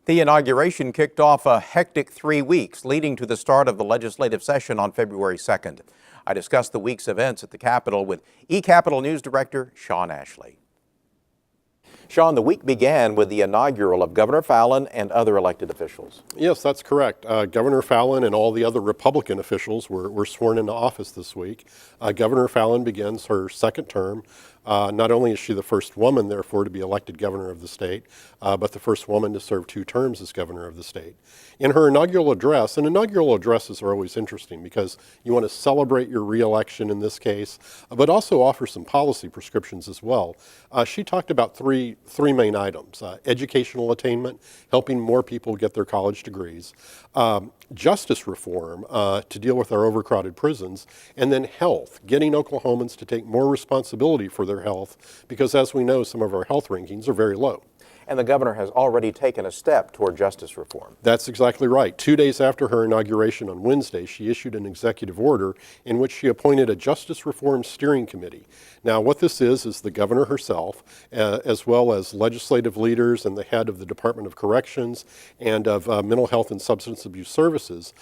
The inauguration kicked off a hectic 3 weeks, leading to the start of the legislative session on February 2nd. I discussed the week's events at the Capitol with eCapitol News Director Shawn Ashley. Shawn, the week began with the inaugural of Governor Fallin and other elected officials. Yes, that's correct. Governor Fallin and all the other Republican officials were sworn into office this week. Governor Fallin begins her second term. Not only is she the first woman, therefore, to be elected governor of the state, but the first woman to serve 2 terms as governor of the state. In her inaugural address, and inaugural addresses are always interesting because you want to celebrate your reelection in this case, but also offer some policy prescriptions as well. She talked about three main items: educational attainment, helping more people get their college degrees, justice reform to deal with our overcrowded prisons, and then health, getting Oklahomans to take more responsibility for their health, because as we know, some of our health rankings are very low. And the governor has already taken a step toward justice reform. That's exactly right. 2 days after her inauguration on Wednesday, she issued an executive order in which she appointed a Justice Reform Steering Committee. Now, what this is the governor herself, as well as legislative leaders and the head of the Department of Corrections and of Mental Health and Substance Abuse Services,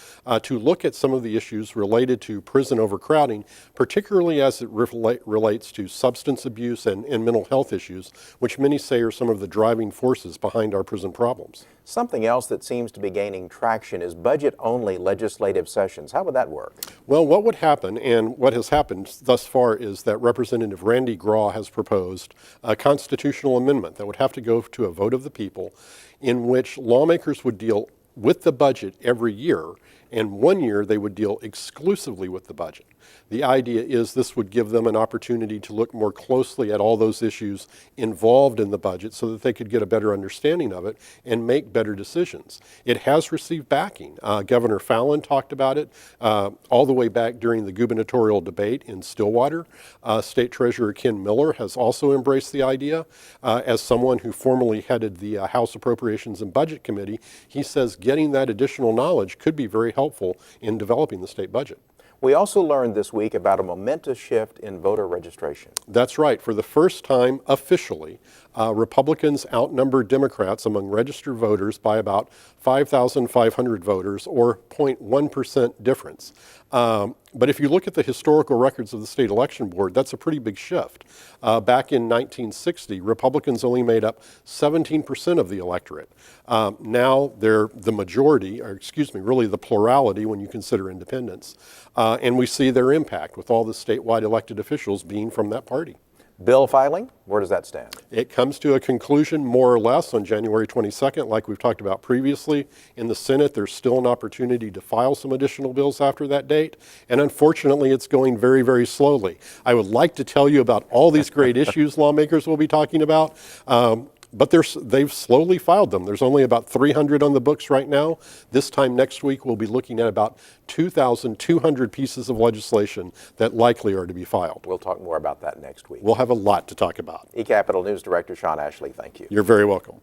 to look at some of the issues related to prison overcrowding, particularly as it relates to substance abuse and mental health issues, which many say are some of the driving forces behind our prison problems. Something else that seems to be gaining traction is budget-only legislative sessions. How would that work? Well, what would happen, and what has happened thus far, is that Representative Randy Graw has proposed a constitutional amendment that would have to go to a vote of the people, in which lawmakers would deal with the budget every year, and 1 year they would deal exclusively with the budget. The idea is this would give them an opportunity to look more closely at all those issues involved in the budget so that they could get a better understanding of it and make better decisions. It has received backing. Governor Fallin talked about it all the way back during the gubernatorial debate in Stillwater. State Treasurer Ken Miller has also embraced the idea. As someone who formerly headed the House Appropriations and Budget Committee, he says getting that additional knowledge could be very helpful in developing the state budget. We also learned this week about a momentous shift in voter registration. That's right. For the first time officially, Republicans outnumbered Democrats among registered voters by about 5,500 voters, or 0.1% difference. But if you look at the historical records of the state election board, that's a pretty big shift. Back in 1960, Republicans only made up 17% of the electorate. Now they're the majority, or excuse me, really the plurality when you consider independents. And we see their impact with all the statewide elected officials being from that party. Bill filing, where does that stand? It comes to a conclusion more or less on January 22nd, like we've talked about previously. In the Senate, there's still an opportunity to file some additional bills after that date, and unfortunately, it's going very, very slowly. I would like to tell you about all these great issues lawmakers will be talking about, but they've slowly filed them. There's only about 300 on the books right now. This time next week, we'll be looking at about 2,200 pieces of legislation that likely are to be filed. We'll talk more about that next week. We'll have a lot to talk about. eCapitol News Director Shawn Ashley, thank you. You're very welcome.